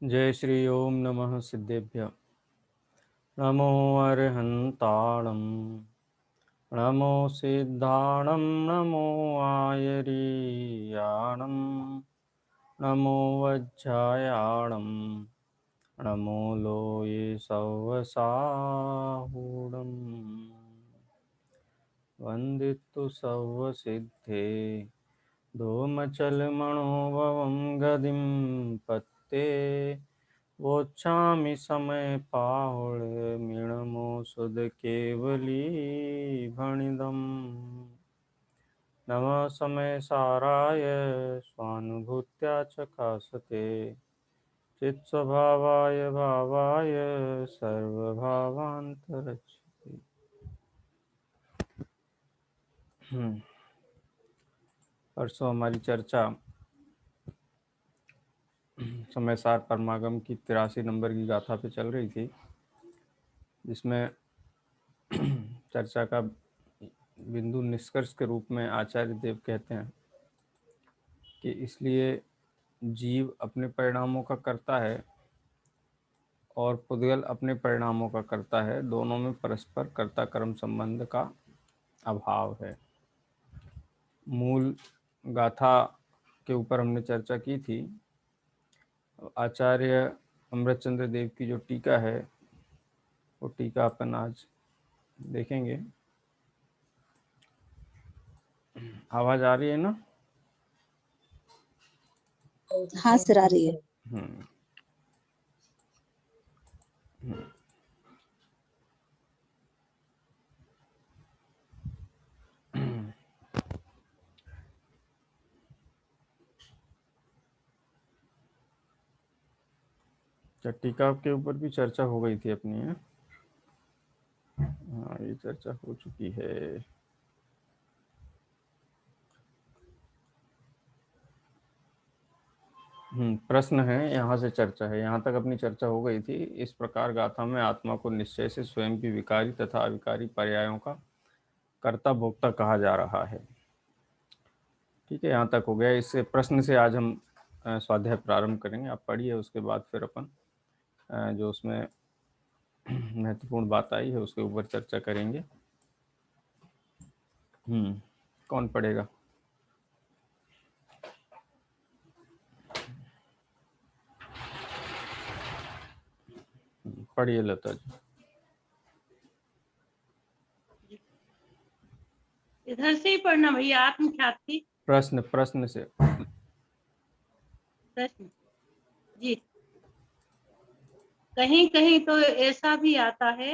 जय श्री ओम नमः सिद्धेभ्य। नमो अरहन्ताणं नमो सिद्धाणं नमो आयरीयाणं नमो वज्रायाणं नमो लोये सवसाहूणं वन्दितु सवसिद्धे धूमचलमणोभवं गदिं पत्ते वोच्छामि समय पाहुळ मिणमो सुध केवली भणिदम् नमः समय साराय स्वानुभूत्या चकासते चित्स्वभावाय भावाय सर्वभावान्तरक्षते। परसों हमारी चर्चा समय सार परमागम की 83 नंबर की गाथा पे चल रही थी, जिसमें चर्चा का बिंदु निष्कर्ष के रूप में आचार्य देव कहते हैं कि इसलिए जीव अपने परिणामों का कर्ता है और पुद्गल अपने परिणामों का कर्ता है। दोनों में परस्पर कर्ता कर्म संबंध का अभाव है। मूल गाथा के ऊपर हमने चर्चा की थी। आचार्य अमृतचंद्र देव की जो टीका है वो टीका अपन आज देखेंगे। आवाज आ रही है ना? हाँ सर, आ रही है। टीका के ऊपर भी चर्चा हो गई थी अपनी है। हाँ, ये चर्चा हो चुकी है। प्रश्न है, यहाँ से चर्चा है। यहाँ तक अपनी चर्चा हो गई थी। इस प्रकार गाथा में आत्मा को निश्चय से स्वयं की विकारी तथा अविकारी पर्यायों का कर्ता भोक्ता कहा जा रहा है। ठीक है, यहाँ तक हो गया। इस प्रश्न से आज हम स्वाध्याय प्रारंभ करेंगे। आप पढ़िए, उसके बाद फिर अपन जो उसमें महत्वपूर्ण बात आई है उसके ऊपर चर्चा करेंगे। कौन पढ़ेगा? पढ़िए लता जी। इधर से ही पढ़ना भैया, आत्मख्याति। प्रश्न से प्रश्न जी। कहीं कहीं तो ऐसा भी आता है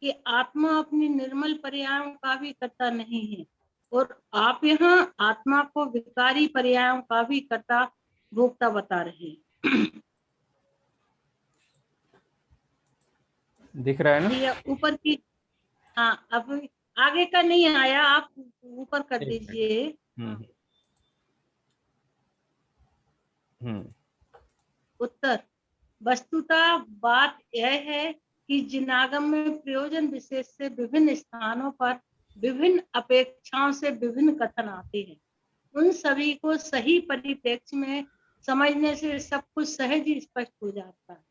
कि आत्मा अपनी निर्मल पर्यायों का भी कर्ता नहीं है, और आप यहाँ आत्मा को विकारी पर्यायों का भी कर्ता भोक्ता बता रहे हैं। दिख रहा है ना? ये ऊपर की, हाँ, अब आगे का नहीं आया, आप ऊपर कर दीजिए। उत्तर: वस्तुतः बात यह है कि जिनागम में प्रयोजन विशेष से विभिन्न स्थानों पर विभिन्न अपेक्षाओं से विभिन्न कथन आते हैं। उन सभी को सही परिप्रेक्ष्य में समझने से सब कुछ सहज ही स्पष्ट हो जाता है।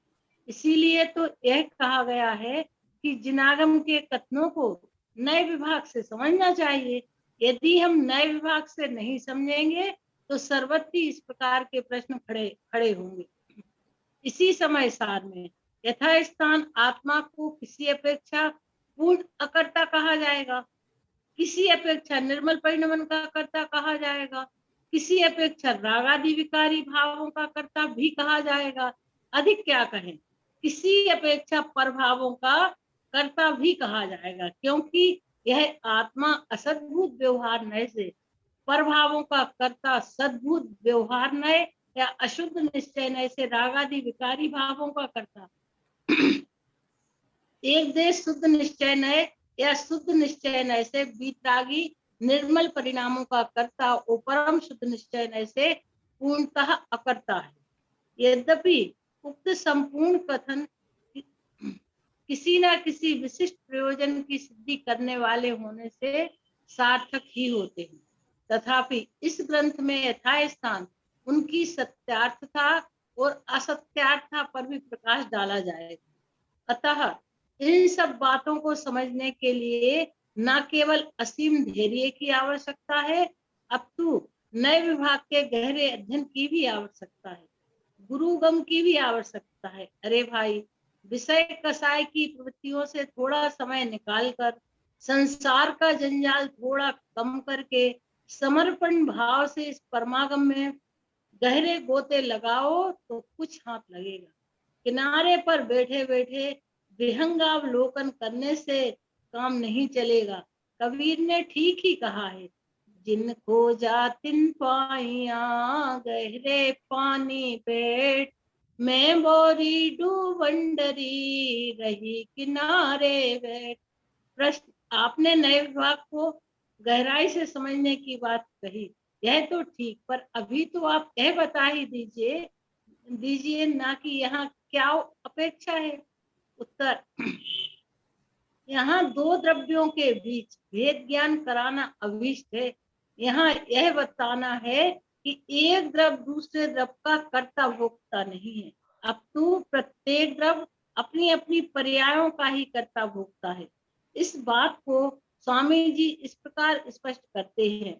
इसीलिए तो यह कहा गया है कि जिनागम के कथनों को नए विभाग से समझना चाहिए। यदि हम नए विभाग से नहीं समझेंगे तो सर्वत्र इस प्रकार के प्रश्न खड़े होंगे। इसी समय सार में यथास्थान आत्मा को किसी अपेक्षा पूर्ण अकर्ता कहा जाएगा, किसी अपेक्षा निर्मल परिणमन का कर्ता कहा जाएगा, किसी अपेक्षा रागादि विकारी भावों का कर्ता भी कहा जाएगा। अधिक क्या कहें, किसी अपेक्षा परभावों का कर्ता भी कहा जाएगा, क्योंकि यह आत्मा असद्भूत व्यवहार नय से परभावों का कर्ता सद्भूत व्यवहार नय या अशुद्ध निश्चय नय से रागादि विकारी भावों का कर्ता एक देश शुद्ध निश्चय नय या शुद्ध निश्चय नय से बीतरागी निर्मल परिणामों का कर्ता और परम शुद्ध निश्चय नय से पूर्णतः अकर्ता है। यद्यपि उक्त संपूर्ण कथन किसी न किसी विशिष्ट प्रयोजन की सिद्धि करने वाले होने से सार्थक ही होते हैं, तथापि इस ग्रंथ में यथास्थान उनकी सत्यार्थता और असत्यार्था पर भी प्रकाश डाला जाएगा। अतः इन सब बातों को समझने के लिए न केवल असीम धैर्य की आवश्यकता है, अपितु नए विभाग के गहरे अध्ययन की भी आवश्यकता है, गुरुगम की भी आवश्यकता है। अरे भाई, विषय कसाय की प्रवृत्तियों से थोड़ा समय निकालकर, संसार का जंजाल थोड़ा कम करके, समर्पण भाव से इस परमागम में गहरे गोते लगाओ तो कुछ हाथ लगेगा। किनारे पर बैठे बैठे विहंगावलोकन करने से काम नहीं चलेगा। कबीर ने ठीक ही कहा है, जिनको जातिन पाइया गहरे पानी बैठ, मैं बोरी डूबंडरी रही किनारे बैठ। प्रश्न, आपने नए विभाग को गहराई से समझने की बात कही, यह तो ठीक, पर अभी तो आप यह बता ही दीजिए ना कि यहाँ क्या अपेक्षा है। उत्तर, यहाँ दो द्रव्यों के बीच भेद ज्ञान कराना अभीष्ट है। यहाँ यह बताना है कि एक द्रव्य दूसरे द्रव्य का कर्ता भोक्ता नहीं है, अपितु प्रत्येक द्रव्य अपनी अपनी पर्यायों का ही कर्ता भोक्ता है। इस बात को स्वामी जी इस प्रकार स्पष्ट करते हैं,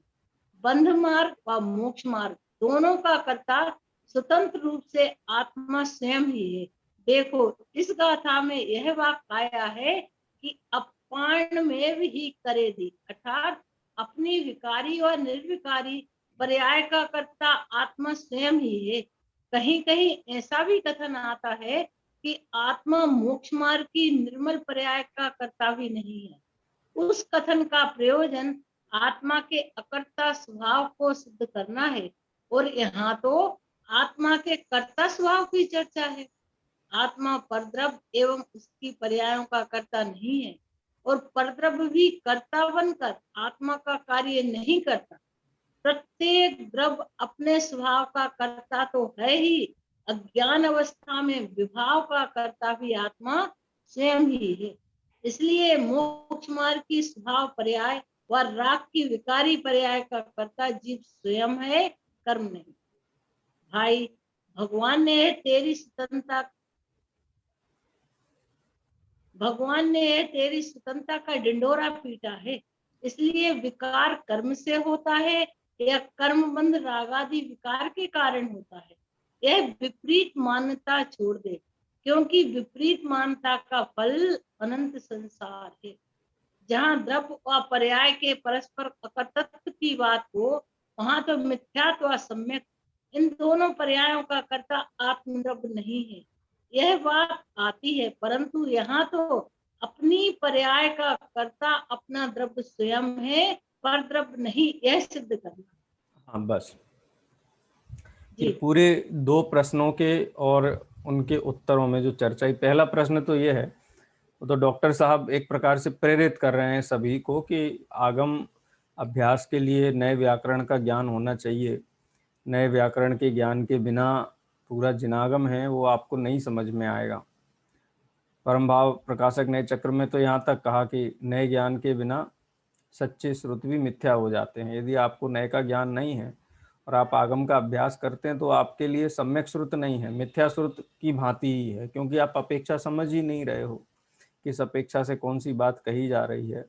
बंध मार्ग व मोक्ष मार्ग दोनों का कर्ता स्वतंत्र रूप से आत्मा स्वयं ही है। देखो, इस गाथा में यह वाक्य आया है कि अपान में ही करे दी, अर्थात अपनी विकारी और निर्विकारी पर्याय का कर्ता आत्मा स्वयं ही है। कहीं कहीं ऐसा भी कथन आता है कि आत्मा मोक्ष मार्ग की निर्मल पर्याय का कर्ता भी नहीं है। उस कथन का प्रयोजन आत्मा के अकर्ता स्वभाव को सिद्ध करना है, और यहाँ तो आत्मा के कर्ता स्वभाव की चर्चा है। आत्मा परद्रव्य एवं उसकी पर्यायों का कर्ता नहीं है, और परद्रव्य भी कर्ता बनकर आत्मा का कार्य नहीं करता। प्रत्येक द्रव्य अपने स्वभाव का कर्ता तो है ही, अज्ञान अवस्था में विभाव का कर्ता भी आत्मा स्वयं ही है। इसलिए मोक्ष मार्ग की स्वभाव पर्याय व राग की विकारी पर्याय का कर्ता जीव स्वयं है, कर्म नहीं। भाई, भगवान ने तेरी स्वतंत्रता का डिंडोरा पीटा है। इसलिए विकार कर्म से होता है या कर्म बंध रागादि विकार के कारण होता है, यह विपरीत मान्यता छोड़ दे, क्योंकि विपरीत मान्यता का फल अनंत संसार है। जहाँ द्रव्य व पर्याय के परस्पर अकर्तृत्व की बात हो, वहां तो मिथ्यात्व व सम्यक इन दोनों पर्यायों का कर्ता आत्मद्रव्य नहीं है, यह बात आती है। परंतु यहाँ तो अपनी पर्याय का कर्ता अपना द्रव्य स्वयं है, पर द्रव्य नहीं, यह सिद्ध करना। हाँ, बस जी। ये पूरे दो प्रश्नों के और उनके उत्तरों में जो चर्चा है, पहला प्रश्न तो ये है, तो डॉक्टर साहब एक प्रकार से प्रेरित कर रहे हैं सभी को कि आगम अभ्यास के लिए नए व्याकरण का ज्ञान होना चाहिए। नए व्याकरण के ज्ञान के बिना पूरा जिनागम है वो आपको नहीं समझ में आएगा। परम भाव प्रकाशक नए चक्र में तो यहाँ तक कहा कि नए ज्ञान के बिना सच्चे श्रुत भी मिथ्या हो जाते हैं। यदि आपको नए का ज्ञान नहीं है और आप आगम का अभ्यास करते हैं तो आपके लिए सम्यक श्रुत नहीं है, मिथ्या श्रुत की भांति ही है, क्योंकि आप अपेक्षा समझ ही नहीं रहे हो किस अपेक्षा से कौन सी बात कही जा रही है।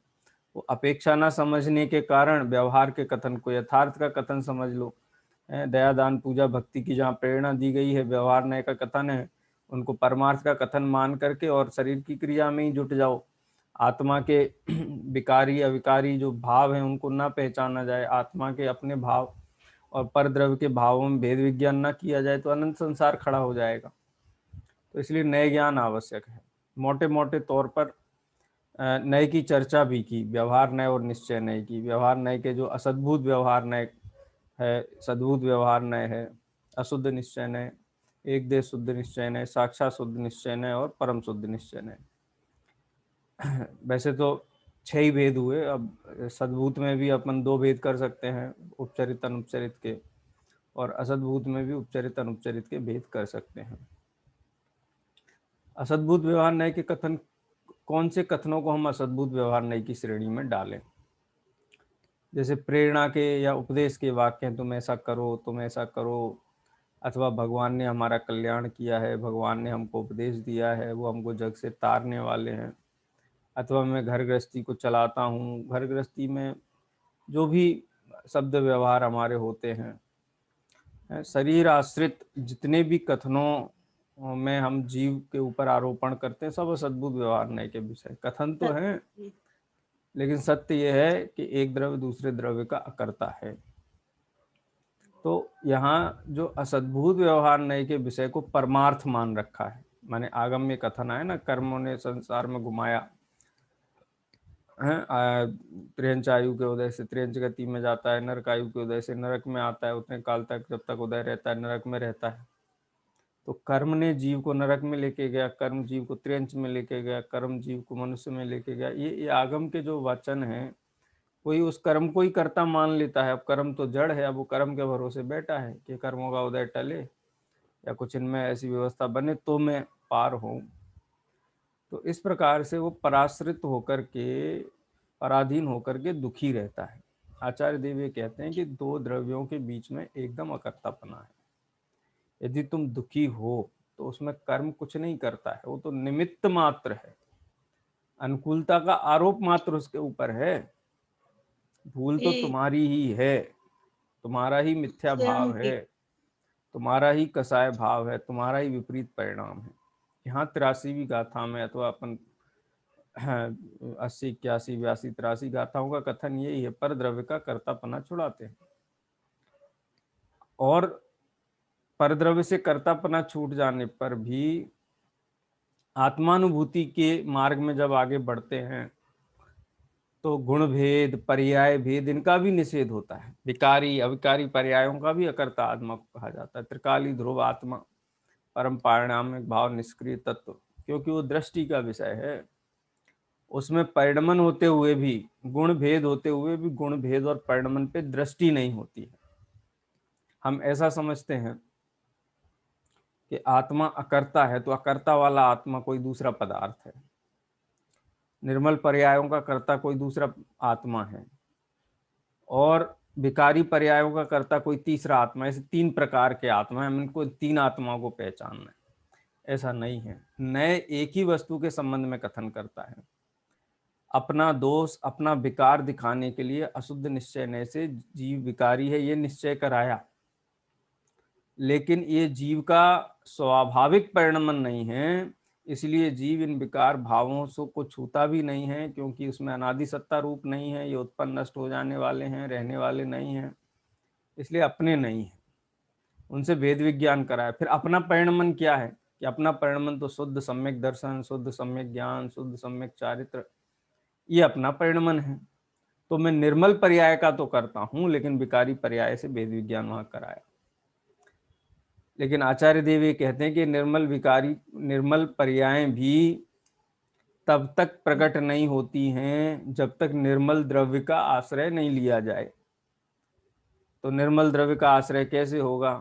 वो अपेक्षा ना समझने के कारण व्यवहार के कथन को यथार्थ का कथन समझ लो। दया दान पूजा भक्ति की जहाँ प्रेरणा दी गई है, व्यवहार नए का कथन है, उनको परमार्थ का कथन मान करके और शरीर की क्रिया में ही जुट जाओ। आत्मा के विकारी अविकारी जो भाव हैं उनको ना पहचाना जाए, आत्मा के अपने भाव और परद्रव्य के भावों में भेद विज्ञान ना किया जाए तो अनंत संसार खड़ा हो जाएगा। तो इसलिए नए ज्ञान आवश्यक है। मोटे मोटे तौर पर नए की चर्चा भी की, व्यवहार नए और निश्चय नए की। व्यवहार नए के जो असद्भुत व्यवहार नए है, सद्भुत व्यवहार नए है, अशुद्ध निश्चय नए, एक देश शुद्ध निश्चय नए, साक्षात शुद्ध निश्चय नए और परम शुद्ध निश्चय नए। वैसे तो 6 ही भेद हुए, अब सद्भूत में भी अपन 2 भेद कर सकते हैं, उपचरित अनुपचरित के, और असद्भूत में भी उपचरित अनुपचरित के भेद कर सकते हैं। असद्भुत व्यवहार नए के कथन, कौन से कथनों को हम असद्भुत व्यवहार नए की श्रेणी में डालें? जैसे प्रेरणा के या उपदेश के वाक्य हैं, तुम ऐसा करो, तुम ऐसा करो, अथवा भगवान ने हमारा कल्याण किया है, भगवान ने हमको उपदेश दिया है, वो हमको जग से तारने वाले हैं, अथवा मैं घर गृहस्थी को चलाता हूँ, घर गृहस्थी में जो भी शब्द व्यवहार हमारे होते हैं, शरीर आश्रित जितने भी कथनों में हम जीव के ऊपर आरोपण करते हैं, सब सद्बुद्ध व्यवहार नहीं के विषय कथन तो हैं, लेकिन सत्य यह है कि एक द्रव्य दूसरे द्रव्य का अकर्ता है। तो यहाँ जो असद्भुत व्यवहार नहीं के विषय को परमार्थ मान रखा है, माने आगम्य कथन है ना, कर्मों ने संसार में घुमाया है, त्रियंच आयु के उदय से त्रियंच गति में जाता है, नरक आयु के उदय से नरक में आता है, उतने काल तक जब तक उदय रहता है नरक में रहता है। तो कर्म ने जीव को नरक में लेके गया, कर्म जीव को त्रियंच में लेके गया, कर्म जीव को मनुष्य में लेके गया। ये आगम के जो वचन हैं, कोई उस कर्म को ही कर्ता मान लेता है। अब कर्म तो जड़ है, अब वो कर्म के भरोसे बैठा है कि कर्मों का उदय टले या कुछ इनमें ऐसी व्यवस्था बने तो मैं पार हूँ। तो इस प्रकार से वो पराश्रित होकर के, पराधीन होकर के दुखी रहता है। आचार्य देव ये कहते हैं कि दो द्रव्यों के बीच में एकदम अकर्तापना है। यदि तुम दुखी हो तो उसमें कर्म कुछ नहीं करता है, वो तो निमित्त मात्र है, अनुकूलता का आरोप मात्र उसके ऊपर है। भूल तो तुम्हारी ही है, तुम्हारा ही मिथ्या भाव है, तुम्हारा ही कसाय भाव है, तुम्हारा ही विपरीत परिणाम है। यहाँ 83वीं गाथा में, अथवा अपन 80, 81, 82, 83 गाथाओं का कथन यही है, पर द्रव्य का कर्तापना छुड़ाते हैं। और परद्रव्य से कर्तापना छूट जाने पर भी आत्मानुभूति के मार्ग में जब आगे बढ़ते हैं तो गुण भेद, पर्याय भेद, इनका भी निषेध होता है। विकारी अविकारी पर्यायों का भी अकर्ता आत्मा को कहा जाता है। त्रिकाली ध्रुव आत्मा, परम पारिणामिक भाव, निष्क्रिय तत्व, क्योंकि वो दृष्टि का विषय है। उसमें परिणमन होते हुए भी, गुण भेद होते हुए भी, गुण भेद और परिणमन पे दृष्टि नहीं होती है। हम ऐसा समझते हैं कि आत्मा अकर्ता है, तो अकर्ता वाला आत्मा कोई दूसरा पदार्थ है, निर्मल पर्यायों का कर्ता कोई दूसरा आत्मा है, और विकारी पर्यायों का कर्ता कोई तीसरा आत्मा। ऐसे 3 प्रकार के आत्मा है, इनको 3 आत्माओं को पहचानना है। ऐसा नहीं है, नए एक ही वस्तु के संबंध में कथन करता है। अपना दोष, अपना विकार दिखाने के लिए अशुद्ध निश्चय नए से जीव विकारी है ये निश्चय कराया, लेकिन ये जीव का स्वाभाविक परिणमन नहीं है, इसलिए जीव इन विकार भावों से को छूता भी नहीं है, क्योंकि उसमें अनादि सत्ता रूप नहीं है, ये उत्पन्न नष्ट हो जाने वाले हैं, रहने वाले नहीं हैं, इसलिए अपने नहीं है। उनसे वेद विज्ञान कराया। फिर अपना परिणमन क्या है कि अपना परिणमन तो शुद्ध सम्यक दर्शन, शुद्ध सम्यक ज्ञान, शुद्ध सम्यक चारित्र, ये अपना परिणमन है। तो मैं निर्मल पर्याय का तो करता हूं, लेकिन विकारी पर्याय से वेद विज्ञान वहां कराया। लेकिन आचार्य देव ये कहते हैं कि निर्मल विकारी, निर्मल पर्याय भी तब तक प्रकट नहीं होती हैं जब तक निर्मल द्रव्य का आश्रय नहीं लिया जाए। तो निर्मल द्रव्य का आश्रय कैसे होगा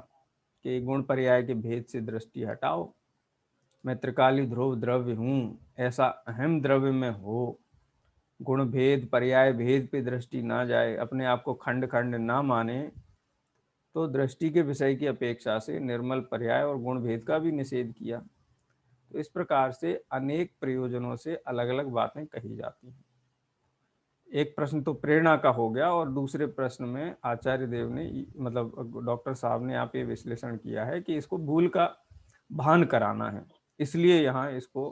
कि गुण पर्याय के भेद से दृष्टि हटाओ, मैं त्रिकाली ध्रुव द्रव्य हूँ ऐसा अहम द्रव्य में हो, गुण भेद पर्याय भेद पे दृष्टि ना जाए, अपने आप को खंड खंड ना माने, तो दृष्टि के विषय की अपेक्षा से निर्मल पर्याय और गुण भेद का भी निषेध किया। तो इस प्रकार से अनेक प्रयोजनों से अलग अलग बातें कही जाती हैं। एक प्रश्न तो प्रेरणा का हो गया, और दूसरे प्रश्न में आचार्य देव ने, मतलब डॉक्टर साहब ने आप ये विश्लेषण किया है कि इसको भूल का भान कराना है, इसलिए यहाँ इसको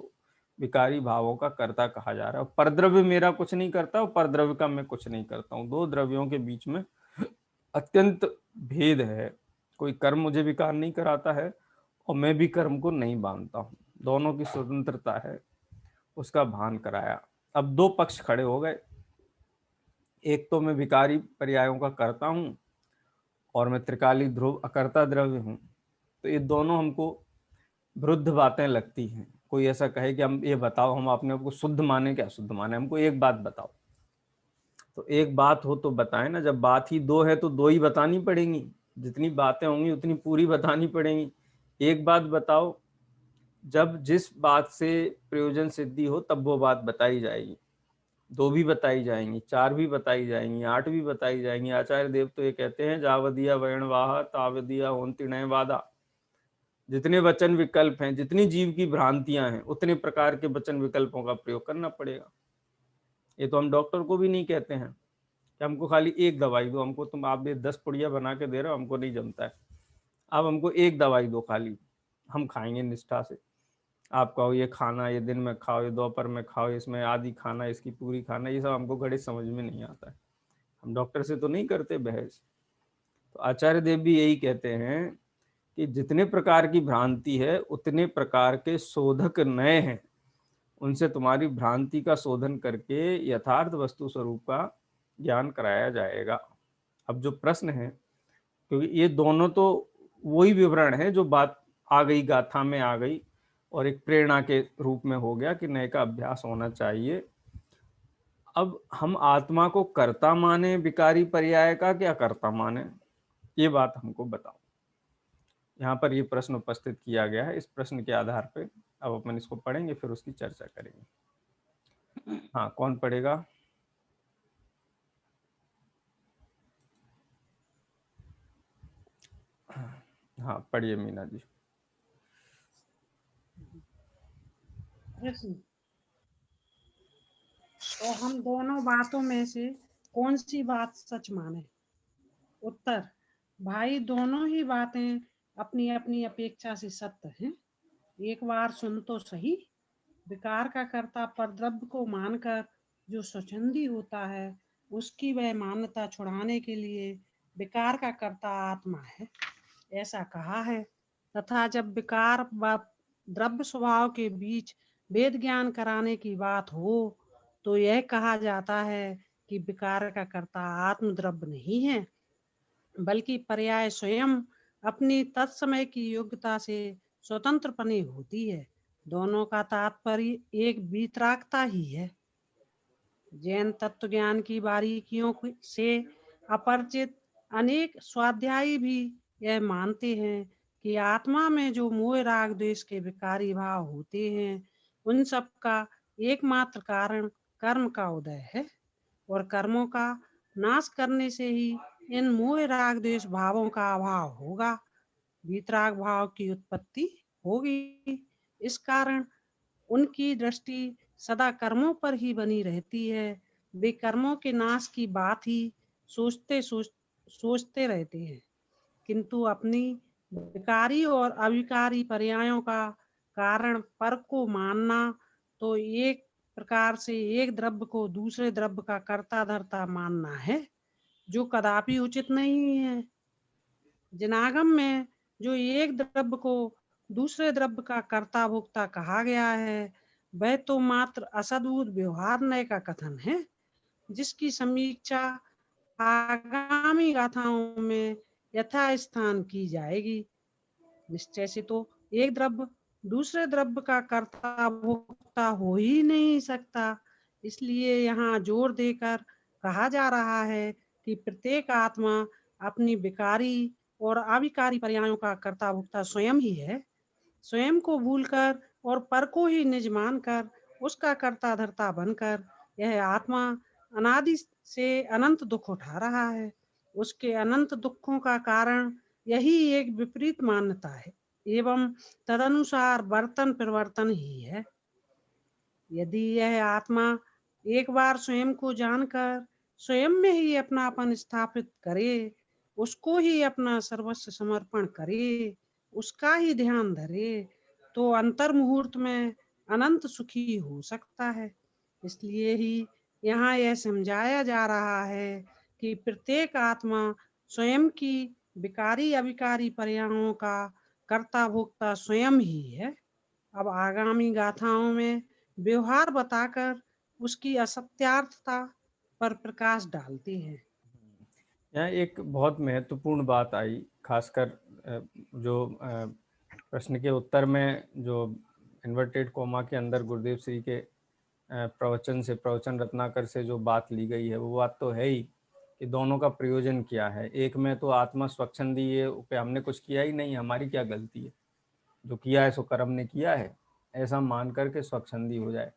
विकारी भावों का कर्ता कहा जा रहा है। परद्रव्य मेरा कुछ नहीं करता और परद्रव्य का मैं कुछ नहीं करता हूँ। दो द्रव्यों के बीच में अत्यंत भेद है। कोई कर्म मुझे विकार नहीं कराता है और मैं भी कर्म को नहीं बांधता हूँ, दोनों की स्वतंत्रता है, उसका भान कराया। अब दो पक्ष खड़े हो गए, एक तो मैं विकारी पर्यायों का करता हूँ और मैं त्रिकाली ध्रुव अकर्ता द्रव्य हूँ। तो ये दोनों हमको विरुद्ध बातें लगती हैं। कोई ऐसा कहे कि हम ये बताओ, हम अपने को शुद्ध माने क्या अशुद्ध माने, हमको एक बात बताओ। तो एक बात हो तो बताएं ना, जब बात ही दो है तो दो ही बतानी पड़ेंगी, जितनी बातें होंगी उतनी पूरी बतानी पड़ेंगी। एक बात बताओ, जब जिस बात से प्रयोजन सिद्धि हो तब वो बात बताई जाएगी। दो भी बताई जाएंगी, चार भी बताई जाएंगी, 8 भी बताई जाएंगी। आचार्य देव तो ये कहते हैं, जावदिया वर्णवाह तावदिया होन्ति नय वादा, जितने वचन विकल्प हैं, जितनी जीव की भ्रांतियां हैं, उतने प्रकार के वचन विकल्पों का प्रयोग करना पड़ेगा। ये तो हम डॉक्टर को भी नहीं कहते हैं कि हमको खाली एक दवाई दो, हमको तुम आप ये 10 पुड़िया बना के दे रहे हो, हमको नहीं जमता है, आप हमको एक दवाई दो खाली, हम खाएंगे निष्ठा से। आप कहो ये खाना, ये दिन में खाओ, ये दोपहर में खाओ, इसमें आधी खाना, इसकी पूरी खाना, ये सब हमको गणित समझ में नहीं आता है। हम डॉक्टर से तो नहीं करते बहस। तो आचार्य देव भी यही कहते हैं कि जितने प्रकार की भ्रांति है उतने प्रकार के शोधक नए हैं, उनसे तुम्हारी भ्रांति का शोधन करके यथार्थ वस्तु स्वरूप का ज्ञान कराया जाएगा। अब जो प्रश्न है, क्योंकि ये दोनों तो वही विवरण है जो बात आ गई, गाथा में आ गई और एक प्रेरणा के रूप में हो गया कि नए का अभ्यास होना चाहिए। अब हम आत्मा को कर्ता माने विकारी पर्याय का, क्या कर्ता माने, ये बात हमको बताओ। यहाँ पर ये प्रश्न उपस्थित किया गया है। इस प्रश्न के आधार पे अब अपन इसको पढ़ेंगे, फिर उसकी चर्चा करेंगे। हाँ, कौन पढ़ेगा? हाँ, पढ़िए मीना जी। प्रश्न, तो हम दोनों बातों में से कौन सी बात सच माने? उत्तर, भाई दोनों ही बातें अपनी अपनी अपेक्षा से सत्य हैं। एक बार सुन तो सही, विकार का कर्ता परद्रव्य को मानकर जो स्वच्छंदी होता है, उसकी वह मान्यता छुड़ाने के लिए विकार का कर्ता आत्मा है, ऐसा कहा है। तथा जब विकार व द्रव्य स्वभाव के बीच वेद ज्ञान कराने की बात हो, तो यह कहा जाता है कि विकार का कर्ता आत्म द्रव्य नहीं है, बल्कि पर्याय स्वयं अपनी तत्समय की योग्यता से स्वतंत्रपने होती है। दोनों का तात्पर्य एक वीतरागता ही है। जैन तत्व ज्ञान की बारीकियों से अपरिचित अनेक स्वाध्यायी भी यह मानते हैं कि आत्मा में जो मोह राग द्वेष के विकारी भाव होते हैं, उन सब का एकमात्र कारण कर्म का उदय है, और कर्मों का नाश करने से ही इन मोह राग द्वेष भावों का अभाव होगा, वीतराग भाव की उत्पत्ति होगी। इस कारण उनकी दृष्टि सदा कर्मों पर ही बनी रहती है। वे कर्मों के नाश की बात ही सोचते रहते हैं, किंतु अपनी विकारी और अविकारी पर्यायों का कारण पर को मानना तो एक प्रकार से एक द्रव्य को दूसरे द्रव्य का कर्ता धर्ता मानना है, जो कदापि उचित नहीं है। जिनागम में जो एक द्रव्य को दूसरे द्रव्य का कर्ता भोक्ता कहा गया है, वह तो मात्र असद्भुत व्यवहार नय का कथन है, जिसकी समीक्षा आगामी गाथाओं में यथास्थान की जाएगी। निश्चय से तो एक द्रव्य दूसरे द्रव्य का कर्ता भोक्ता हो ही नहीं सकता। इसलिए यहाँ जोर देकर कहा जा रहा है कि प्रत्येक आत्मा अपनी विकारी और अविकारी पर्यायों का कर्ता भोक्ता स्वयं ही है। स्वयं को भूलकर और पर को ही निज मानकर उसका कर्ता धर्ता बनकर यह आत्मा अनादि से अनंत दुख उठा रहा है। उसके अनंत दुखों का कारण यही एक विपरीत मान्यता है एवं तदनुसार बर्तन परिवर्तन ही है। यदि यह आत्मा एक बार स्वयं को जानकर स्वयं में ही अपनापन स्थापित करे, उसको ही अपना सर्वस्व समर्पण करे, उसका ही ध्यान धरे, तो अंतर मुहूर्त में अनंत सुखी हो सकता है। इसलिए ही यहाँ यह समझाया जा रहा है कि प्रत्येक आत्मा स्वयं की विकारी अविकारी पर्यायों का कर्ता भोक्ता स्वयं ही है। अब आगामी गाथाओं में व्यवहार बताकर उसकी असत्यार्थता पर प्रकाश डालते हैं। यहाँ एक बहुत महत्वपूर्ण बात आई, खासकर जो प्रश्न के उत्तर में जो इन्वर्टेड कोमा के अंदर गुरुदेव श्री के प्रवचन से, प्रवचन रत्नाकर से जो बात ली गई है, वो बात तो है ही कि दोनों का प्रयोजन क्या है। एक में तो आत्मा स्वच्छंदी है कि हमने कुछ किया ही नहीं, हमारी क्या गलती है, जो किया है सो कर्म ने किया है, ऐसा मान करके स्वच्छंदी हो जाए।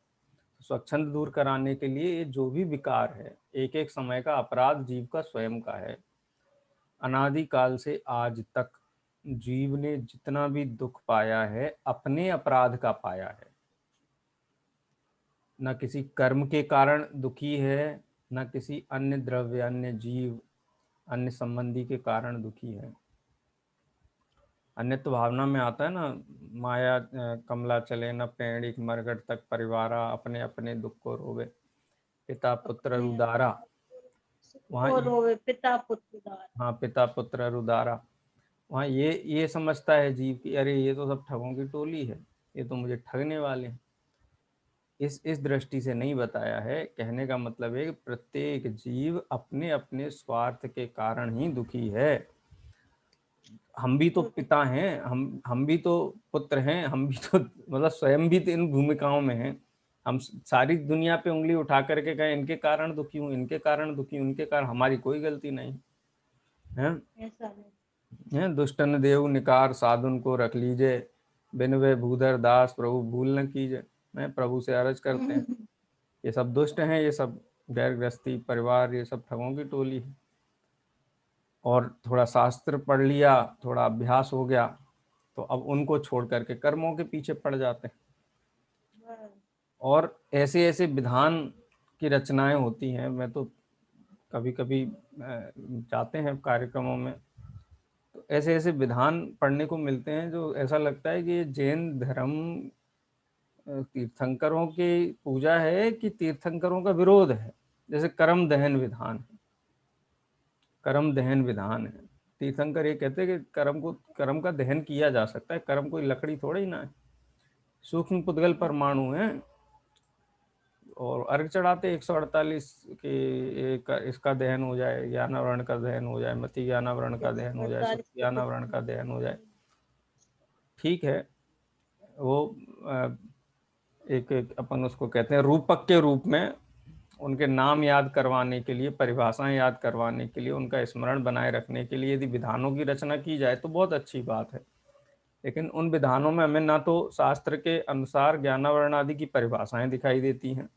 स्वच्छंद दूर कराने के लिए ये जो भी विकार है, एक एक समय का अपराध जीव का स्वयं का है, अनादिकाल से आज तक जीव ने जितना भी दुख पाया है अपने अपराध का पाया है, न किसी कर्म के कारण दुखी है, न किसी अन्य द्रव्य, अन्य जीव, अन्य संबंधी के कारण दुखी है। अन्यत्व भावना में आता है ना, माया कमला चले न पैणिक मरगट तक परिवारा, अपने अपने दुख को रोवे पिता पुत्र रुदारा। वहाँ रोवे पिता पुत्र रुदारा। हाँ, पिता पुत्र रुदारा। वहाँ ये समझता है जीव कि अरे ये तो सब ठगों की टोली है, ये तो मुझे ठगने वाले हैं। इस दृष्टि से नहीं बताया है। कहने का मतलब है कि प्रत्येक जीव अपने अपने स्वार्थ के कारण ही दुखी है। हम भी तो पिता हैं, हम भी तो पुत्र हैं, हम भी तो मतलब स्वयं भी तो इन भूमिकाओं में हैं। हम सारी दुनिया पे उंगली उठा करके कहें इनके कारण दुखी हूँ, इनके कारण दुखी हूँ, इनके कारण, हमारी कोई गलती नहीं है। ऐसा नहीं है दुष्टन देव निकार साधुन को रख लीजिए, बिन वे भूधर दास प्रभु भूल न कीजिए। मैं प्रभु से अर्ज करते हैं, ये सब दुष्ट हैं, ये सब गैर गृहस्थी परिवार, ये सब ठगों की टोली है। और थोड़ा शास्त्र पढ़ लिया, थोड़ा अभ्यास हो गया, तो अब उनको छोड़ करके कर्मों के पीछे पड़ जाते हैं। और ऐसे ऐसे विधान की रचनाएं होती हैं। मैं तो कभी कभी जाते हैं कार्यक्रमों में, तो ऐसे ऐसे विधान पढ़ने को मिलते हैं जो ऐसा लगता है कि ये जैन धर्म तीर्थंकरों की पूजा है कि तीर्थंकरों का विरोध है। जैसे कर्म दहन विधान है, कर्म दहन विधान है। तीर्थंकर ये कहते हैं कि कर्म का दहन किया जा सकता है। कर्म कोई लकड़ी थोड़ी ना है, सूक्ष्म पुद्गल परमाणु है। और अर्घ चढ़ाते 148 के इसका दहन हो जाए, ज्ञानावरण का दहन हो जाए, मति ज्ञानावरण का दहन हो जाए, ज्ञानावरण का दहन हो जाए। ठीक है, वो एक अपन उसको कहते हैं रूपक के रूप में उनके नाम याद करवाने के लिए, परिभाषाएं याद करवाने के लिए, उनका स्मरण बनाए रखने के लिए यदि विधानों की रचना की जाए तो बहुत अच्छी बात है। लेकिन उन विधानों में हमें ना तो शास्त्र के अनुसार ज्ञानावरण आदि की परिभाषाएं दिखाई देती हैं,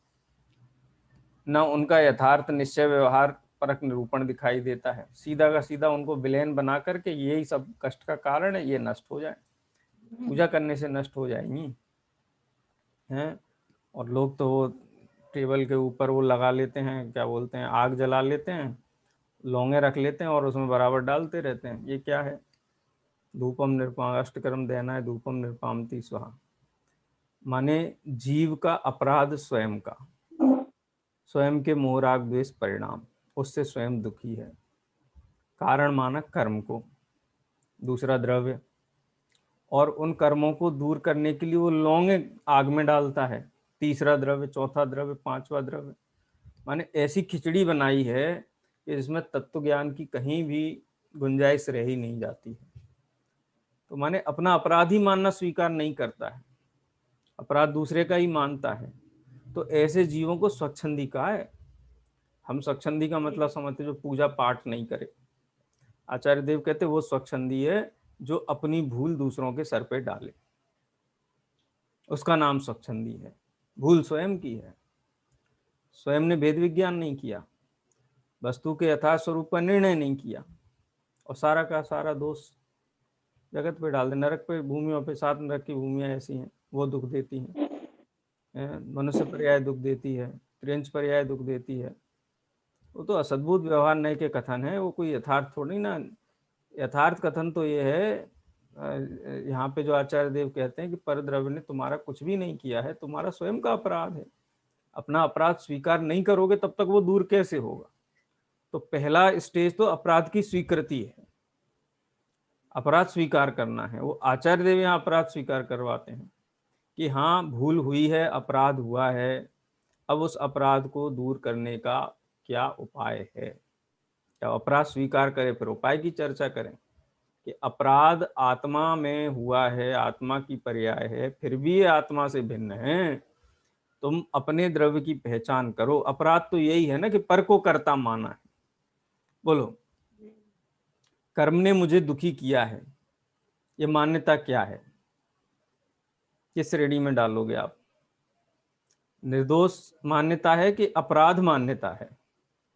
न उनका यथार्थ निश्चय व्यवहार परक निरूपण दिखाई देता है। सीधा का सीधा उनको विलेन बना करके यही सब कष्ट का कारण है, ये नष्ट हो जाए, पूजा करने से नष्ट हो जाएंगी हैं। और लोग तो वो टेबल के ऊपर वो लगा लेते हैं, क्या बोलते हैं, आग जला लेते हैं, लौंगे रख लेते हैं और उसमें बराबर डालते रहते हैं। ये क्या है? धूपम निर्पाम अष्टकर्म देना है, धूपम निर्पामति स्वाहा। माने जीव का अपराध स्वयं का, स्वयं के मोह राग द्वेष परिणाम, उससे स्वयं दुखी है। कारण माना कर्म को, दूसरा द्रव्य, और उन कर्मों को दूर करने के लिए वो लौंगे आग में डालता है, तीसरा द्रव्य, चौथा द्रव्य, पांचवा द्रव्य। माने ऐसी खिचड़ी बनाई है कि जिसमें तत्व ज्ञान की कहीं भी गुंजाइश रह ही नहीं जाती है। तो माने अपना अपराध ही मानना स्वीकार नहीं करता है, अपराध दूसरे का ही मानता है। तो ऐसे जीवों को स्वच्छंदी कहा है। हम स्वच्छंदी का मतलब समझते जो पूजा पाठ नहीं करे। आचार्य देव कहते वो स्वच्छंदी है जो अपनी भूल दूसरों के सर पे डाले, उसका नाम स्वच्छंदी है। भूल स्वयं की है, स्वयं ने भेद विज्ञान नहीं किया, वस्तु के यथार्थ स्वरूप का निर्णय नहीं किया, और सारा का सारा दोष जगत पे डाल दे। नरक पे भूमियों पे, 7 नरक की भूमियां ऐसी हैं, वो दुख देती हैं। मनुष्य पर्याय दुख देती है, त्रिंच पर्याय दुख देती है। वो तो असद्भुत व्यवहार नए के कथन है, वो कोई यथार्थ थोड़ी ना। यथार्थ कथन तो ये है, यहाँ पे जो आचार्य देव कहते हैं कि परद्रव्य ने तुम्हारा कुछ भी नहीं किया है, तुम्हारा स्वयं का अपराध है। अपना अपराध स्वीकार नहीं करोगे तब तक वो दूर कैसे होगा? तो पहला स्टेज तो अपराध की स्वीकृति है, अपराध स्वीकार करना है। वो आचार्य देव यहाँ अपराध स्वीकार करवाते हैं कि हाँ भूल हुई है, अपराध हुआ है, अब उस अपराध को दूर करने का क्या उपाय है। क्या अपराध स्वीकार करें, फिर उपाय की चर्चा करें कि अपराध आत्मा में हुआ है, आत्मा की पर्याय है, फिर भी ये आत्मा से भिन्न है। तुम अपने द्रव्य की पहचान करो। अपराध तो यही है ना कि पर को कर्ता माना है। बोलो, कर्म ने मुझे दुखी किया है, ये मान्यता क्या है? किस श्रेणी में डालोगे आप? निर्दोष मान्यता है कि अपराध मान्यता है?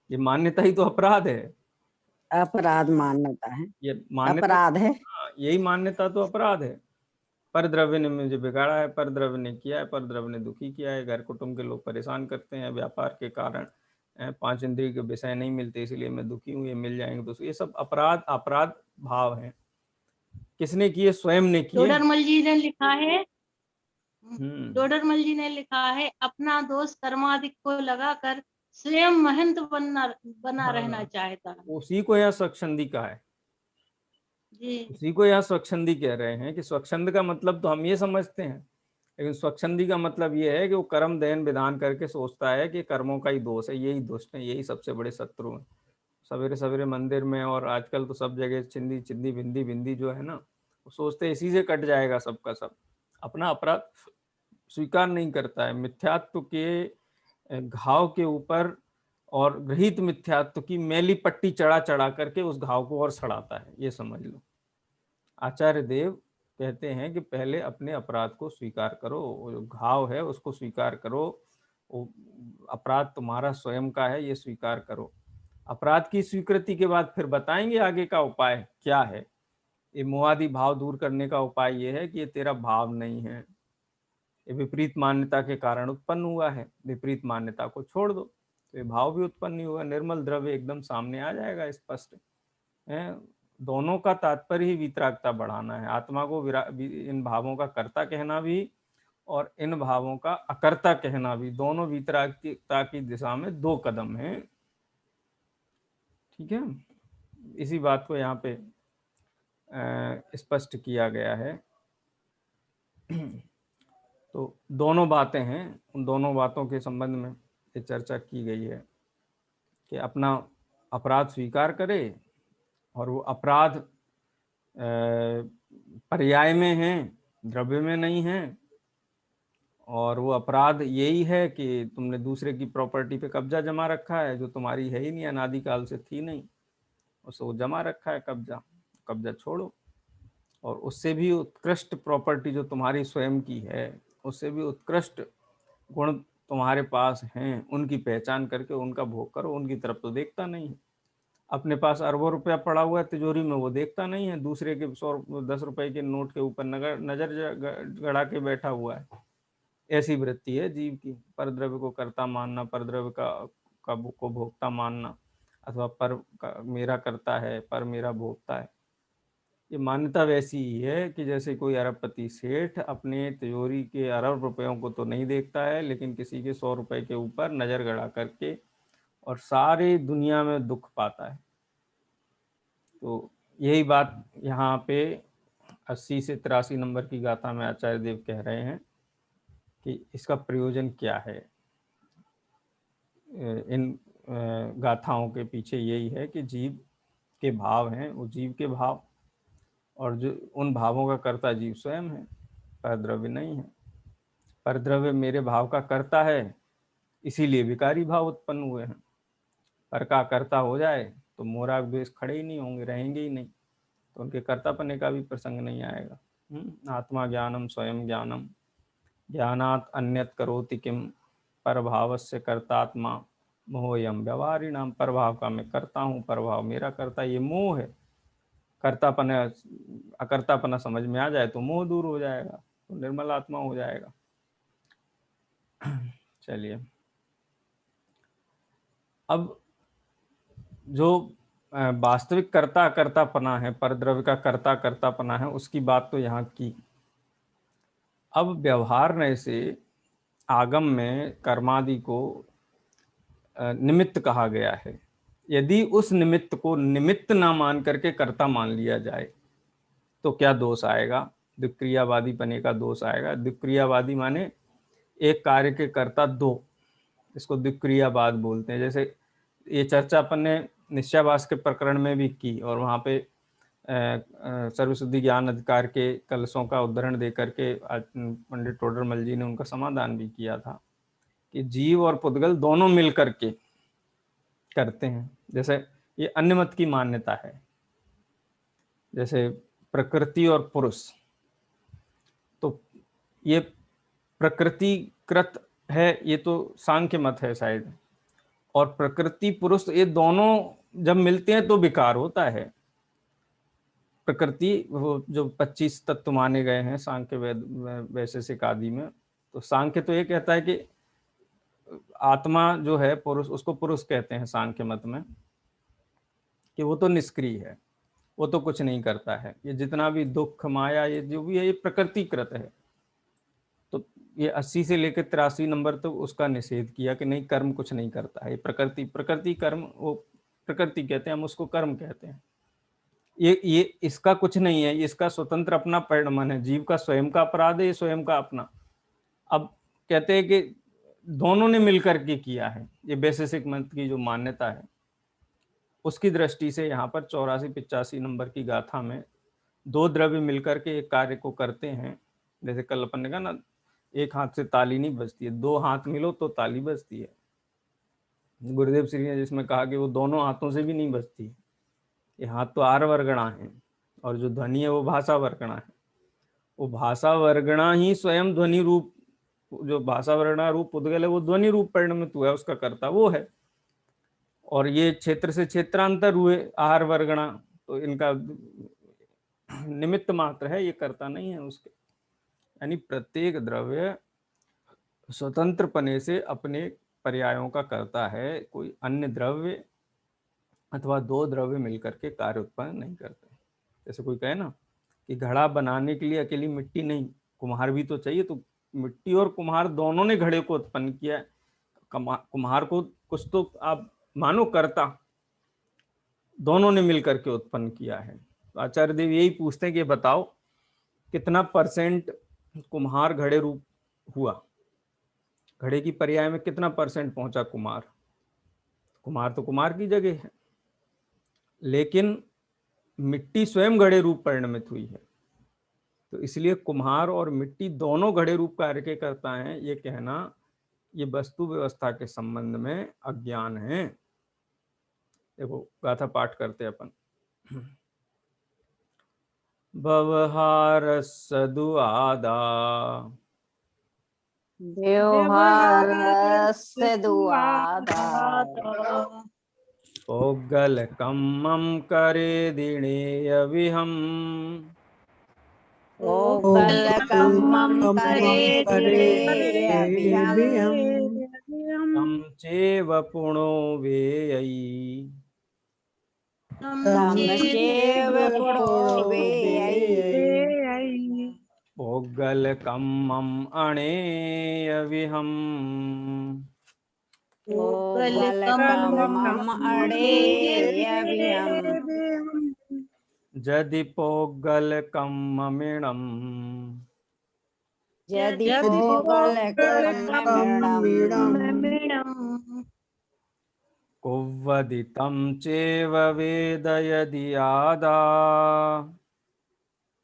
ये मान्यता ही तो अपराध है, अपराध मान्यता है, ये मान्यता। अपराध है। यही मान्यता तो अपराध है। पर द्रव्य ने मुझे बिगाड़ा है, पर द्रव्य ने किया है, पर द्रव्य ने दुखी किया है, घर कुटुंब के लोग परेशान करते हैं, व्यापार के कारण 5 इंद्रिय के विषय नहीं मिलते इसलिए मैं दुखी हूँ, ये मिल जाएंगे तो ये सब अपराध अपराध भाव हैं। किसने किए? स्वयं ने किए। डोडरमल जी ने लिखा है, हम्म, डोडरमल जी ने लिखा है, अपना दोष कर्माधिक को लगाकर स्वयं महंत बना रहना हाँ, चाहता है। उसी को यहाँ स्वच्छंदी कहा है। जी उसी को यहाँ स्वच्छंदी कह रहे हैं कि स्वच्छंद का मतलब तो हम ये समझते हैं, लेकिन स्वच्छंदी का मतलब ये है कि वो कर्म दयन विधान करके सोचता है कि कर्मों का ही दोष है, यही दुष्ट है, यही सबसे बड़े शत्रु हैं। सवेरे सवेरे मंदिर में और आजकल तो सब जगह चिंदी चिंदी बिंदी बिंदी जो है ना, वो सोचते हैं इसी से कट जाएगा सबका सब। अपना अपराध स्वीकार नहीं करता है, मिथ्यात्व के घाव के ऊपर और गृहीत मिथ्यात्व की मैली पट्टी चढ़ा चढ़ा करके उस घाव को और सड़ाता है, ये समझ लो। आचार्य देव कहते हैं कि पहले अपने अपराध को स्वीकार करो, वो जो घाव है उसको स्वीकार करो, वो अपराध तुम्हारा स्वयं का है, ये स्वीकार करो। अपराध की स्वीकृति के बाद फिर बताएंगे आगे का उपाय क्या है। ये मोहादि भाव दूर करने का उपाय ये है कि ये तेरा भाव नहीं है, ये विपरीत मान्यता के कारण उत्पन्न हुआ है, विपरीत मान्यता को छोड़ दो तो ये भाव भी उत्पन्न नहीं हुआ, निर्मल द्रव्य एकदम सामने आ जाएगा स्पष्ट है। दोनों का तात्पर्य ही वितरागता बढ़ाना है, आत्मा को इन भावों का कर्ता कहना भी और इन भावों का अकर्ता कहना भी, दोनों वितरागता की दिशा में 2 कदम हैं। ठीक है, इसी बात को यहाँ पे स्पष्ट किया गया है। तो दोनों बातें हैं, उन दोनों बातों के संबंध में ये चर्चा की गई है कि अपना अपराध स्वीकार करे और वो अपराध पर्याय में है, द्रव्य में नहीं है, और वो अपराध यही है कि तुमने दूसरे की प्रॉपर्टी पे कब्जा जमा रखा है जो तुम्हारी है ही नहीं, अनादिकाल से थी नहीं, उसको जमा रखा है कब्जा छोड़ो, और उससे भी उत्कृष्ट प्रॉपर्टी जो तुम्हारी स्वयं की है, उससे भी उत्कृष्ट गुण तुम्हारे पास हैं, उनकी पहचान करके उनका भोग करो। उनकी तरफ तो देखता नहीं है, अपने पास अरबों रुपया पड़ा हुआ है तिजोरी में, वो देखता नहीं है, दूसरे के 100-10 रुपए के नोट के ऊपर नजर गड़ा के बैठा हुआ है। ऐसी वृत्ति है जीव की, पर द्रव्य को कर्ता मानना, पर द्रव्य को भोक्ता मानना, अथवा पर मेरा करता है पर मेरा भोक्ता है। ये मान्यता वैसी ही है कि जैसे कोई अरबपति सेठ अपने तिजोरी के अरब रुपयों को तो नहीं देखता है, लेकिन किसी के 100 रुपए के ऊपर नजर गड़ा करके और सारी दुनिया में दुख पाता है। तो यही बात यहाँ पे 80 से 83 नंबर की गाथा में आचार्य देव कह रहे हैं कि इसका प्रयोजन क्या है। इन गाथाओं के पीछे यही है कि जीव के भाव हैं, वो जीव के भाव, और जो उन भावों का कर्ता जीव स्वयं है, परद्रव्य नहीं है। परद्रव्य मेरे भाव का कर्ता है, इसीलिए विकारी भाव उत्पन्न हुए हैं। पर का कर्ता हो जाए तो मोराग द्वेष खड़े ही नहीं होंगे, रहेंगे ही नहीं, तो उनके कर्तापने का भी प्रसंग नहीं आएगा। आत्मा ज्ञानम स्वयं ज्ञानम ज्ञानात् अन्यत करोति किम परभावस्य कर्तात्मा मोहयम व्यवहारिणाम। परभाव का मैं करता हूँ, परभाव मेरा करता, ये मोह है। कर्तापना अकर्तापना समझ में आ जाए तो मोह दूर हो जाएगा, तो निर्मल आत्मा हो जाएगा। चलिए, अब जो वास्तविक कर्ता अकर्तापना है, परद्रव्य का कर्ता कर्तापना है, उसकी बात तो यहाँ की। अब व्यवहार में से आगम में कर्मादि को निमित्त कहा गया है। यदि उस निमित्त को निमित्त ना मान करके कर्ता मान लिया जाए तो क्या दोष आएगा? द्विक्रियावादी पने का दोष आएगा। द्विक्रियावादी माने एक कार्य के कर्ता दो, इसको द्विक्रियावाद बोलते हैं। जैसे ये चर्चा अपन ने निश्चयावास के प्रकरण में भी की, और वहाँ पे सर्वशुद्धि ज्ञान अधिकार के कलशों का उदाहरण दे करके पंडित टोडरमल जी ने उनका समाधान भी किया था कि जीव और पुद्गल दोनों मिल करके करते हैं। जैसे ये अन्य मत की मान्यता है, जैसे प्रकृति और पुरुष, तो ये प्रकृतिकृत है, ये तो सांख्य मत है शायद, और प्रकृति पुरुष ये दोनों जब मिलते हैं तो विकार होता है। प्रकृति, वो जो 25 तत्व माने गए हैं सांख्य वैशेषिक आदि में, तो सांख्य तो ये कहता है कि आत्मा जो है पुरुष, उसको पुरुष कहते हैं सांख्य मत में, कि वो तो निष्क्रिय है, वो तो कुछ नहीं करता है, ये जितना भी दुख माया ये जो भी है ये प्रकृतिकृत है। तो ये 80 से लेकर 83 नंबर तो उसका निषेध किया कि नहीं, कर्म कुछ नहीं करता है, प्रकृति कर्म, वो प्रकृति कहते हैं, हम उसको कर्म कहते हैं। ये इसका कुछ नहीं है, इसका स्वतंत्र अपना परिणमन है, जीव का स्वयं का अपराध है, ये स्वयं का अपना। अब कहते हैं कि दोनों ने मिलकर के किया है, ये वैशेषिक मत की जो मान्यता है उसकी दृष्टि से यहाँ पर 84-85 नंबर की गाथा में दो द्रव्य मिलकर के एक कार्य को करते हैं। जैसे कल अपन ने कहा ना, एक हाथ से ताली नहीं बजती है, दो हाथ मिलो तो ताली बजती है। गुरुदेव श्री ने जिसमें कहा कि वो दोनों हाथों से भी नहीं बजती, ये हाथ तो आर वर्गणा है और जो ध्वनि है वो भाषा वर्गणा है। वो भाषा वर्गणा ही स्वयं ध्वनि रूप, जो भाषा वर्गणा रूप उद्गल है वो ध्वनि रूप परिणमित हुआ है, उसका कर्ता वो है। और ये क्षेत्र से क्षेत्रांतर हुए आहार वर्गणा, तो इनका निमित्त मात्र है, ये कर्ता नहीं है उसके। यानी प्रत्येक द्रव्य स्वतंत्र पने से अपने पर्यायों का करता है, कोई अन्य द्रव्य अथवा दो द्रव्य मिलकर के कार्य उत्पन्न नहीं करते। जैसे कोई कहे ना कि घड़ा बनाने के लिए अकेली मिट्टी नहीं, कुम्हार भी तो चाहिए, तो मिट्टी और कुम्हार दोनों ने घड़े को उत्पन्न किया। कुम्हार को कुछ तो आप मानो करता, दोनों ने मिलकर के उत्पन्न किया है। तो आचार्य देव यही पूछते हैं कि बताओ कितना परसेंट कुम्हार घड़े रूप हुआ, घड़े की पर्याय में कितना परसेंट पहुंचा कुम्हार। कुम्हार तो कुम्हार की जगह है, लेकिन मिट्टी स्वयं घड़े रूप परिणमित हुई है। तो इसलिए कुम्हार और मिट्टी दोनों घड़े रूप कार्य के करता है, ये कहना ये वस्तु व्यवस्था के संबंध में अज्ञान है। देखो गाथा पाठ करते अपन। व्यवहार सदुआदा व्यवहारस्य दुआदा पोगल कम्मं करे दिणेय विहम ओगलकम्मं करे तं चैव पुणो वेयई तमश्चैव पुरो वेयई पोगल कम्मं अणेय विहम ओगलकम्मं अडेयविहम् जदि पोगल कम्ममिणं यदि ओगलकम्ममिणम् कुव्वदितं चैव वेदयदि आदा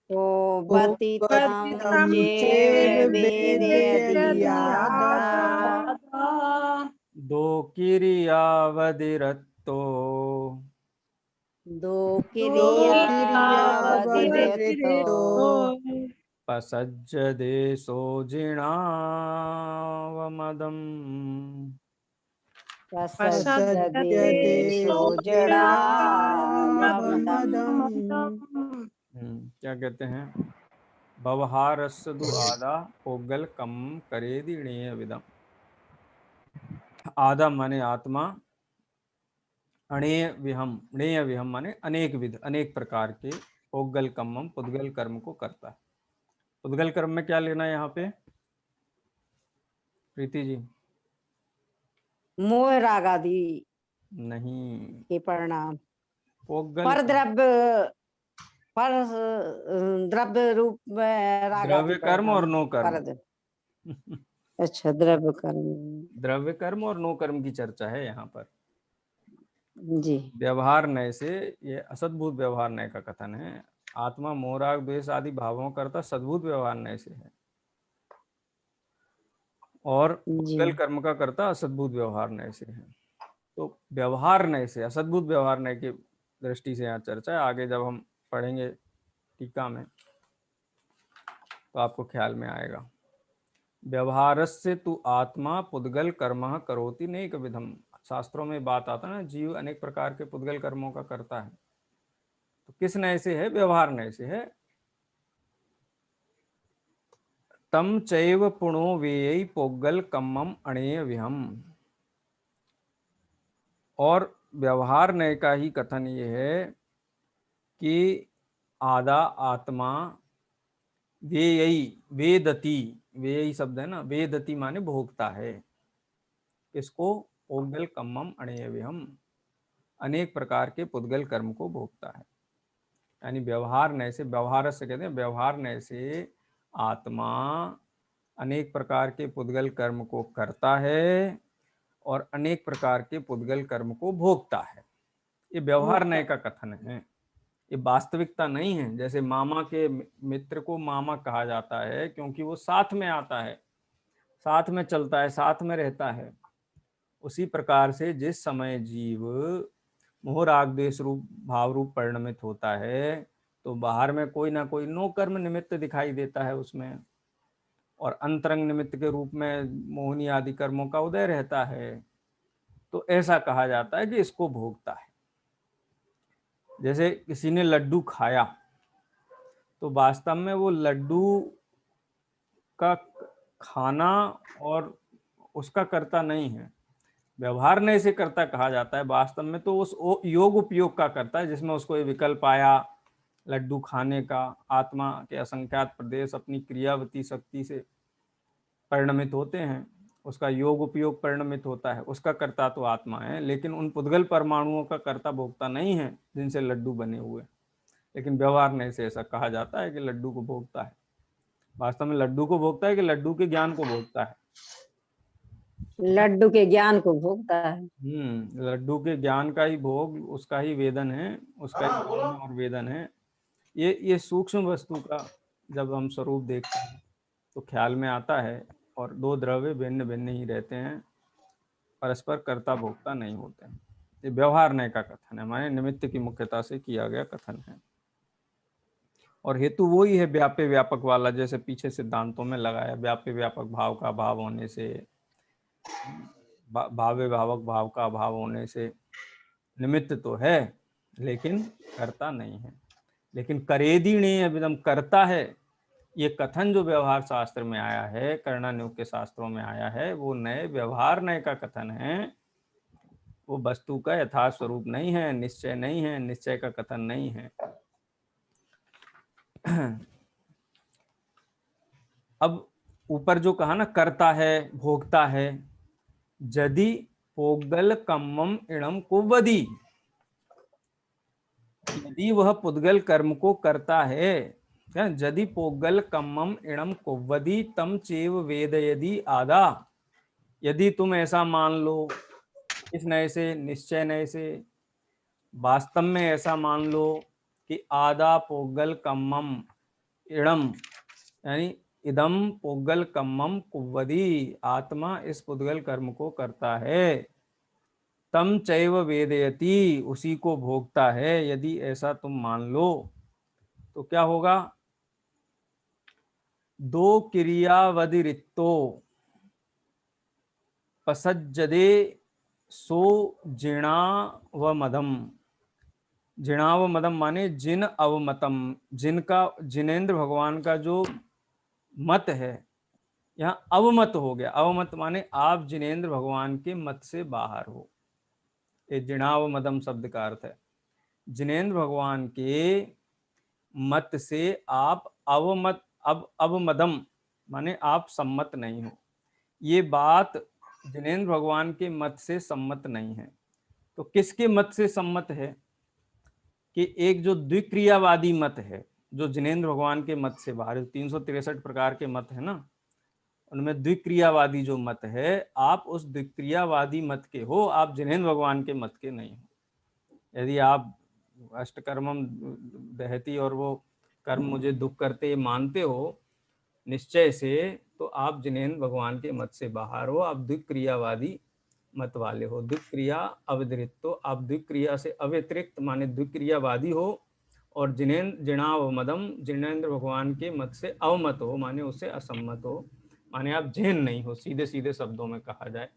ओबतितं चैव वेदयदि आदा दो किरियावदिरत्तो दो किरियावदिरतो पसज्ज देशो जिणावमदम् प्रसज्जदेशो जडावमदम्। क्या कहते हैं, व्यवहारस्य दुआदा पोगल कम करे दिणेय विदम। आदा माने आत्मा, अणेय विहम, णेय विहम माने अनेक विध, अनेक प्रकार के, पोगल कम्मम पुद्गल कर्म को करता है। पुद्गल कर्म में क्या लेना है यहाँ पे प्रीति जी? मोह राग आदि नहीं, के परिणाम, पोगल पर द्रव्य रूप में राग द्रव्य कर्म और नो कर्म। अच्छा, द्रव्य कर्म, द्रव्य कर्म और नो कर्म की चर्चा है यहाँ पर जी। व्यवहार नय से, ये असद्भूत व्यवहार नय का कथन है। आत्मा मोहराग द्वेष आदि भावों करता सद्भूत व्यवहार नय से है, और पुद्गल कर्म का करता असद्भूत व्यवहार नय से है। तो व्यवहार नय से, असद्भूत व्यवहार नय की दृष्टि से यहाँ चर्चा है। आगे जब हम पढ़ेंगे टीका में तो आपको ख्याल में आएगा। व्यवहारस्य तु आत्मा पुद्गल कर्म करोति नैक विधम। शास्त्रों में बात आता है ना, जीव अनेक प्रकार के पुद्गल कर्मों का करता है। तो किस नय से है? व्यवहार नय से है। तम चैव पुणो वेयई पोगल कम्मम अणेय विहम। और व्यवहार नय का ही कथन ये है कि आदा आत्मा वेयई, वेदति, वेयई शब्द है ना, वेदति माने भोगता है। इसको पोगल कम्मम अणेय विहम, अनेक प्रकार के पुद्गल कर्म को भोगता है। यानी व्यवहार नय से, व्यवहार से कहते हैं व्यवहार नय से आत्मा अनेक प्रकार के पुद्गल कर्म को करता है और अनेक प्रकार के पुद्गल कर्म को भोगता है। ये व्यवहार नय का कथन है, ये वास्तविकता नहीं है। जैसे मामा के मित्र को मामा कहा जाता है क्योंकि वो साथ में आता है, साथ में चलता है, साथ में रहता है। उसी प्रकार से जिस समय जीव मोह राग द्वेष रूप भाव रूप परिणमित होता है तो बाहर में कोई ना कोई नो कर्म निमित्त दिखाई देता है उसमें, और अंतरंग निमित्त के रूप में मोहनी आदि कर्मों का उदय रहता है। तो ऐसा कहा जाता है कि इसको भोगता है। जैसे किसी ने लड्डू खाया तो वास्तव में वो लड्डू का खाना और उसका कर्ता नहीं है, व्यवहार नय से कर्ता कहा जाता है। वास्तव में तो उस योग उपयोग का करता है जिसमें उसको ये विकल्प आया लड्डू खाने का। आत्मा के असंख्यात प्रदेश अपनी क्रियावती शक्ति से परिणमित होते हैं, उसका योग उपयोग परिणमित होता है, उसका कर्ता तो आत्मा है, लेकिन उन पुद्गल परमाणुओं का कर्ता भोगता नहीं है जिनसे लड्डू बने हुए। लेकिन व्यवहार नय से ऐसा कहा जाता है कि लड्डू को भोगता है। वास्तव में लड्डू को भोगता है कि लड्डू के ज्ञान को भोगता है? लड्डू के ज्ञान को भोगता है। लड्डू के ज्ञान का ही भोग, उसका ही वेदन है, उसका ही ज्ञान और वेदन है। ये सूक्ष्म वस्तु का जब हम स्वरूप देखते हैं तो ख्याल में आता है, और दो द्रव्य भिन्न भिन्न ही रहते हैं, परस्पर कर्ता भोक्ता नहीं होते हैं। ये व्यवहार नय का कथन है, माने निमित्त की मुख्यता से किया गया कथन है। और हेतु वही है व्याप्य व्यापक वाला, जैसे पीछे सिद्धांतों में लगाया, व्याप्य व्यापक भाव का अभाव होने से, भाव्य भावक भाव का अभाव होने से निमित्त तो है लेकिन करता नहीं है। लेकिन करेदी नहीं अभिदम, करता है, ये कथन जो व्यवहार शास्त्र में आया है, कर्णानुग के शास्त्रों में आया है, वो नए व्यवहार नय का कथन है। वो वस्तु का यथार्थ स्वरूप नहीं है, निश्चय नहीं है, निश्चय का कथन नहीं है। अब ऊपर जो कहा ना, करता है भोगता है, यदि पोगल कम्मम इणम कुवदी, यदि वह पुद्गल कर्म को करता है, यदि पोगल कम्मम इणम कुवदी तम चेव वेद यदि आदा, यदि तुम ऐसा मान लो, इस नय से, निश्चय नय से, वास्तव में ऐसा मान लो कि आदा पोगल कम्मम इणम, यानी इदम पोगल कम्मम कुवदी, आत्मा इस पुद्गल कर्म को करता है, तम चैव वेदयति, उसी को भोगता है, यदि ऐसा तुम मान लो तो क्या होगा? दो क्रियावदिरिक्तो पसज्जदे सो जिणावमदम, जिणावमदम माने जिन अवमतम, जिनका, जिनेन्द्र भगवान का जो मत है, यहाँ अवमत हो गया। अवमत माने आप जिनेन्द्र भगवान के मत से बाहर हो। ये जिणावमदम शब्द का अर्थ है, जिनेन्द्र भगवान के मत से आप अवमत, अवमदम माने आप सम्मत नहीं हो। ये बात जिनेन्द्र भगवान के मत से सम्मत नहीं है। तो किसके मत से सम्मत है? कि एक जो द्विक्रियावादी मत है, जो जिनेन्द्र भगवान के मत से बाहर, 363 प्रकार के मत है ना, उनमें द्विक्रियावादी जो मत है, आप उस द्विक्रियावादी मत के हो, आप जिनेन्द्र भगवान के मत के नहीं हो। यदि आप अष्टकर्मम दहती और वो कर्म मुझे दुख करते मानते हो निश्चय से, तो आप जिनेन्द्र भगवान के मत से बाहर हो, आप द्विक्रियावादी मत वाले हो। द्विक्रिया अवधृत, तो आप द्विक्रिया से अव्यतिरिक्त माने द्विक्रियावादी हो, और जिणावमदम, जिनेन्द्र भगवान के मत से अवमत हो माने उससे असम्मत हो, माने आप जैन नहीं हो, सीधे सीधे शब्दों में कहा जाए।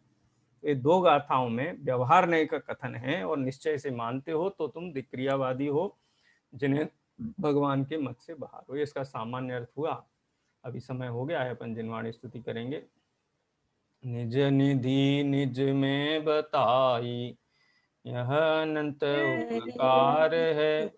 ये दो गाथाओं में व्यवहार नय का कथन है, और निश्चय से मानते हो तो तुम द्विक्रियावादी हो, जिन्हें भगवान के मत से बाहर हो। ये इसका सामान्य अर्थ हुआ। अभी समय हो गया है, अपन जिनवाणी स्तुति करेंगे। निज निधि निज में बताई, यह अनंत उपकार है,